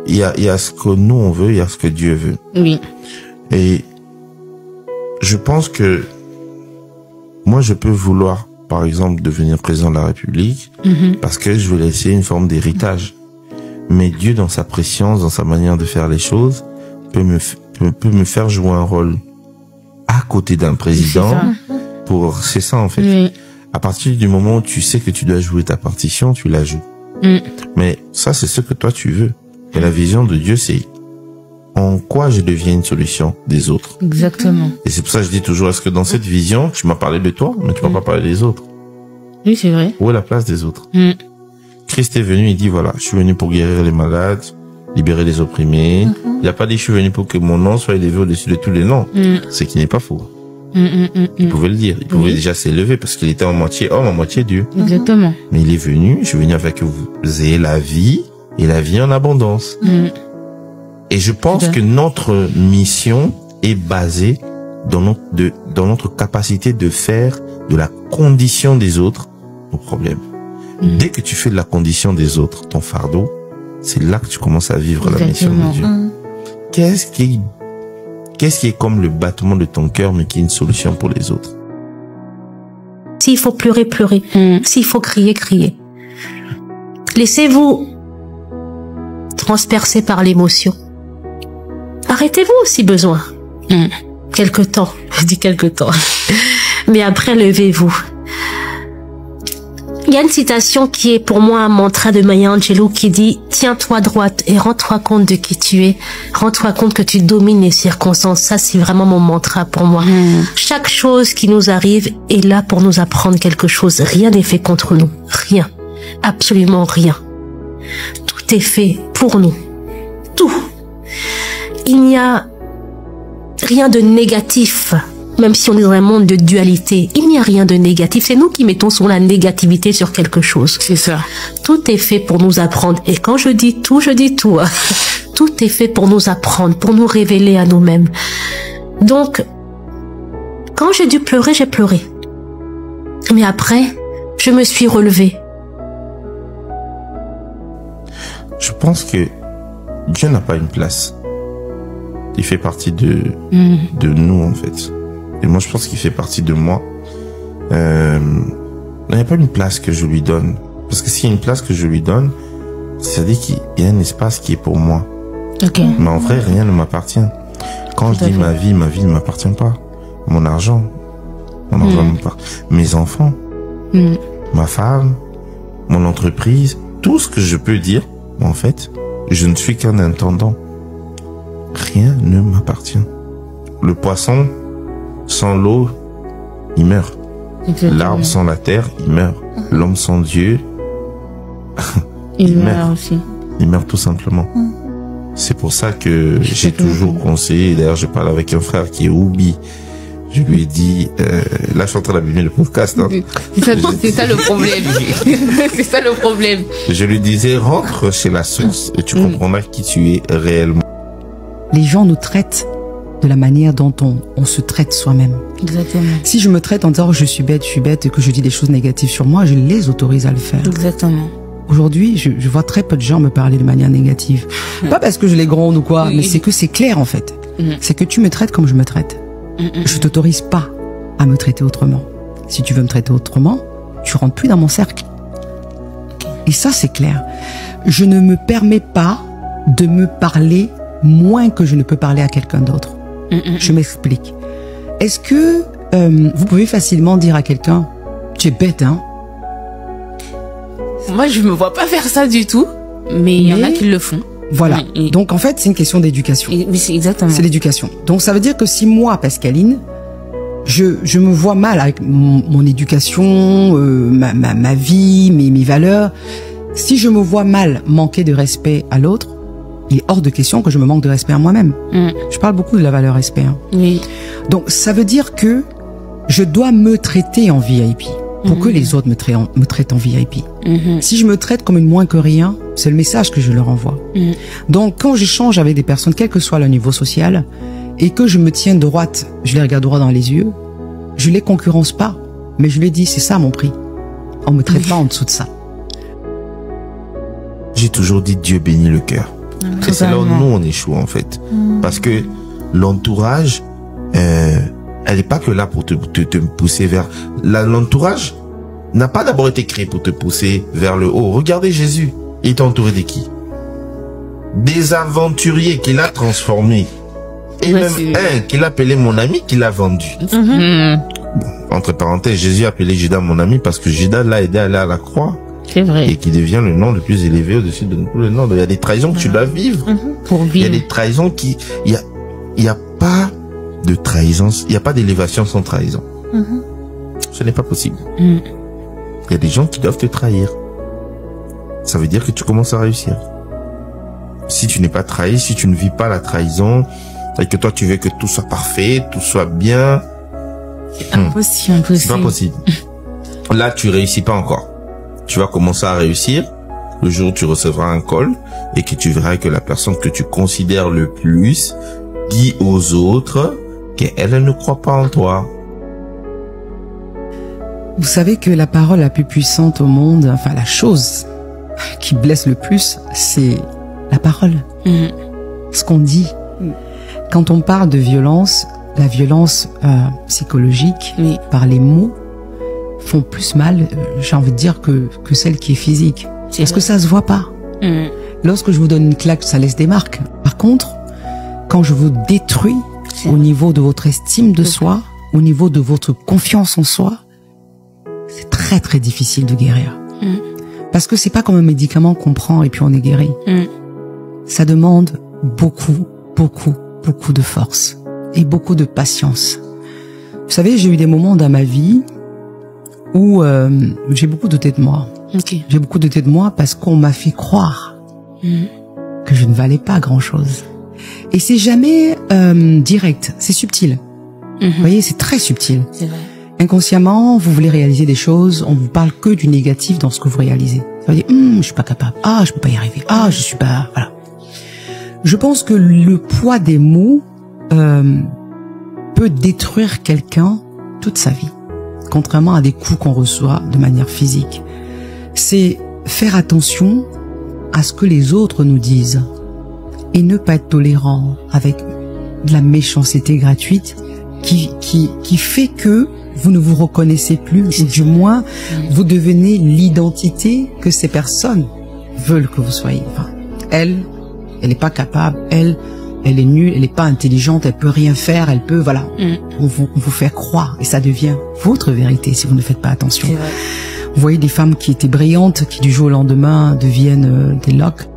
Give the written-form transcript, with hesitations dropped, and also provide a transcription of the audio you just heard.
il y a ce que nous on veut, il y a ce que Dieu veut. Oui. Et je pense que moi, je peux vouloir, par exemple, devenir président de la République parce que je veux laisser une forme d'héritage. Mais Dieu, dans sa préscience, dans sa manière de faire les choses, peut me faire jouer un rôle à côté d'un président. C'est ça, en fait. Oui. À partir du moment où tu sais que tu dois jouer ta partition, tu la joues. Mais ça, c'est ce que toi, tu veux. Et la vision de Dieu, c'est en quoi je deviens une solution des autres. Exactement. Et c'est pour ça que je dis toujours, est-ce que dans cette vision, tu m'as parlé de toi, mais tu m'as pas parlé des autres? Oui, c'est vrai. Où est la place des autres? Christ est venu, il dit, voilà, je suis venu pour guérir les malades, libérer les opprimés. Il n'a pas dit, je suis venu pour que mon nom soit élevé au-dessus de tous les noms. Ce qui n'est pas faux. Il pouvait le dire. Il pouvait déjà s'élever parce qu'il était en moitié homme, en moitié Dieu. Exactement. Mais il est venu, je suis venu afin que vous ayez la vie et la vie en abondance. Et je pense que notre mission est basée dans notre capacité de faire de la condition des autres nos problèmes. Dès que tu fais de la condition des autres ton fardeau, c'est là que tu commences à vivre la mission de Dieu. Qu'est-ce qui est comme le battement de ton cœur, mais qui est une solution pour les autres? S'il faut pleurer, pleurer. S'il faut crier, crier. Laissez-vous transpercer par l'émotion. Arrêtez-vous si besoin. Quelque temps. Je dis quelque temps. Mais après, levez-vous. Il y a une citation qui est pour moi un mantra de Maya Angelou qui dit « Tiens-toi droite et rends-toi compte de qui tu es. Rends-toi compte que tu domines les circonstances. » Ça, c'est vraiment mon mantra pour moi. Chaque chose qui nous arrive est là pour nous apprendre quelque chose. Rien n'est fait contre nous. Rien. Absolument rien. Tout est fait pour nous. Tout. Il n'y a rien de négatif. Même si on est dans un monde de dualité, il n'y a rien de négatif. C'est nous qui mettons sur la négativité sur quelque chose. C'est ça. Tout est fait pour nous apprendre. Et quand je dis tout, je dis tout. Tout est fait pour nous apprendre, pour nous révéler à nous-mêmes. Donc, quand j'ai dû pleurer, j'ai pleuré. Mais après, je me suis relevée. Je pense que Dieu n'a pas une place. Il fait partie de nous, en fait. Et moi, je pense qu'il fait partie de moi. Il n'y a pas une place que je lui donne. Parce que s'il y a une place que je lui donne, c'est-à-dire qu'il y a un espace qui est pour moi. Mais en vrai, rien ne m'appartient. Quand je dis ma vie ne m'appartient pas. Mon argent ne pas. Mes enfants, ma femme, mon entreprise, tout ce que je peux dire, en fait, je ne suis qu'un intendant. Rien ne m'appartient. Le poisson, sans l'eau, il meurt. L'arbre sans la terre, il meurt. L'homme sans Dieu, il meurt aussi. Il meurt tout simplement. C'est pour ça que j'ai toujours conseillé, d'ailleurs je parle avec un frère qui est Oubi, je lui ai dit, là je suis en train d'abîmer le podcast. Hein. C'est ça le problème. C'est ça le problème. Je lui disais, rentre chez la source et tu comprendras qui tu es réellement. Les gens nous traitent de la manière dont on se traite soi-même. Exactement. Si je me traite en disant je suis bête et que je dis des choses négatives sur moi, je les autorise à le faire. Exactement. Aujourd'hui, je vois très peu de gens me parler de manière négative. Pas parce que je les gronde ou quoi, mais c'est que c'est clair en fait. C'est que tu me traites comme je me traite. Je t'autorise pas à me traiter autrement. Si tu veux me traiter autrement, tu rentres plus dans mon cercle. Et ça, c'est clair. Je ne me permets pas de me parler moins que je ne peux parler à quelqu'un d'autre. Je m'explique. Est-ce que vous pouvez facilement dire à quelqu'un « Tu es bête, hein ?» Moi, je me vois pas faire ça du tout, mais il y en a qui le font. Voilà. Donc, en fait, c'est une question d'éducation. Oui, c'est exactement. C'est l'éducation. Donc, ça veut dire que si moi, Pascaline, je me vois mal avec mon éducation, ma vie, mes valeurs, si je me vois mal manquer de respect à l'autre, il est hors de question que je me manque de respect à moi-même. Je parle beaucoup de la valeur respect. Hein. Oui. Donc, ça veut dire que je dois me traiter en VIP pour que les autres me traitent en VIP. Si je me traite comme une moins que rien, c'est le message que je leur envoie. Donc, quand j'échange avec des personnes, quel que soit leur niveau social, et que je me tiens droite, je les regarde droit dans les yeux, je les concurrence pas, mais je les dis, c'est ça mon prix. On me traite pas en dessous de ça. J'ai toujours dit Dieu bénit le cœur. Et c'est là où nous, on échoue, en fait. Parce que l'entourage, elle n'est pas que là pour te pousser vers... L'entourage n'a pas d'abord été créé pour te pousser vers le haut. Regardez Jésus. Il est entouré de qui? Des aventuriers qu'il a transformés. Et même un qu'il appelait mon ami qu'il a vendu. Bon, entre parenthèses, Jésus a appelé Judas mon ami parce que Judas l'a aidé à aller à la croix. C'est vrai. Et qui devient le nom le plus élevé au-dessus de tous les noms. Il y a des trahisons que tu dois vivre. Pour vivre. Il y a des trahisons qui... Il y a pas de trahison. Il n'y a pas d'élévation sans trahison. Ce n'est pas possible. Il y a des gens qui doivent te trahir. Ça veut dire que tu commences à réussir. Si tu n'es pas trahi, si tu ne vis pas la trahison, et que toi tu veux que tout soit parfait, tout soit bien, c'est impossible. C'est pas possible. Là, tu réussis pas encore. Tu vas commencer à réussir le jour où tu recevras un call et que tu verras que la personne que tu considères le plus dit aux autres qu'elle ne croit pas en toi. Vous savez que la parole la plus puissante au monde, enfin la chose qui blesse le plus, c'est la parole. Ce qu'on dit. Quand on parle de violence, la violence psychologique, par les mots, font plus mal, j'ai envie de dire, que celle qui est physique. Parce que ça se voit pas. Lorsque je vous donne une claque, ça laisse des marques. Par contre, quand je vous détruis au niveau de votre estime de soi, au niveau de votre confiance en soi, c'est très très difficile de guérir. Parce que c'est pas comme un médicament qu'on prend et puis on est guéri. Ça demande beaucoup de force et beaucoup de patience. Vous savez, j'ai eu des moments dans ma vie où j'ai beaucoup douté de moi. J'ai beaucoup douté de moi parce qu'on m'a fait croire que je ne valais pas grand-chose. Et c'est jamais direct, c'est subtil. Vous voyez, c'est très subtil. C'est vrai. Inconsciemment, vous voulez réaliser des choses, on vous parle que du négatif dans ce que vous réalisez. Ça veut dire, je suis pas capable. Ah, je peux pas y arriver. Ah, je suis pas, voilà. Je pense que le poids des mots peut détruire quelqu'un toute sa vie, contrairement à des coups qu'on reçoit de manière physique. C'est faire attention à ce que les autres nous disent et ne pas être tolérant avec de la méchanceté gratuite qui fait que vous ne vous reconnaissez plus, ou du moins vous devenez l'identité que ces personnes veulent que vous soyez. Enfin, elle n'est pas capable, elle est nulle, elle n'est pas intelligente, elle peut rien faire, elle peut, voilà. On vous fait croire et ça devient votre vérité si vous ne faites pas attention. Vous voyez des femmes qui étaient brillantes, qui du jour au lendemain deviennent des loques.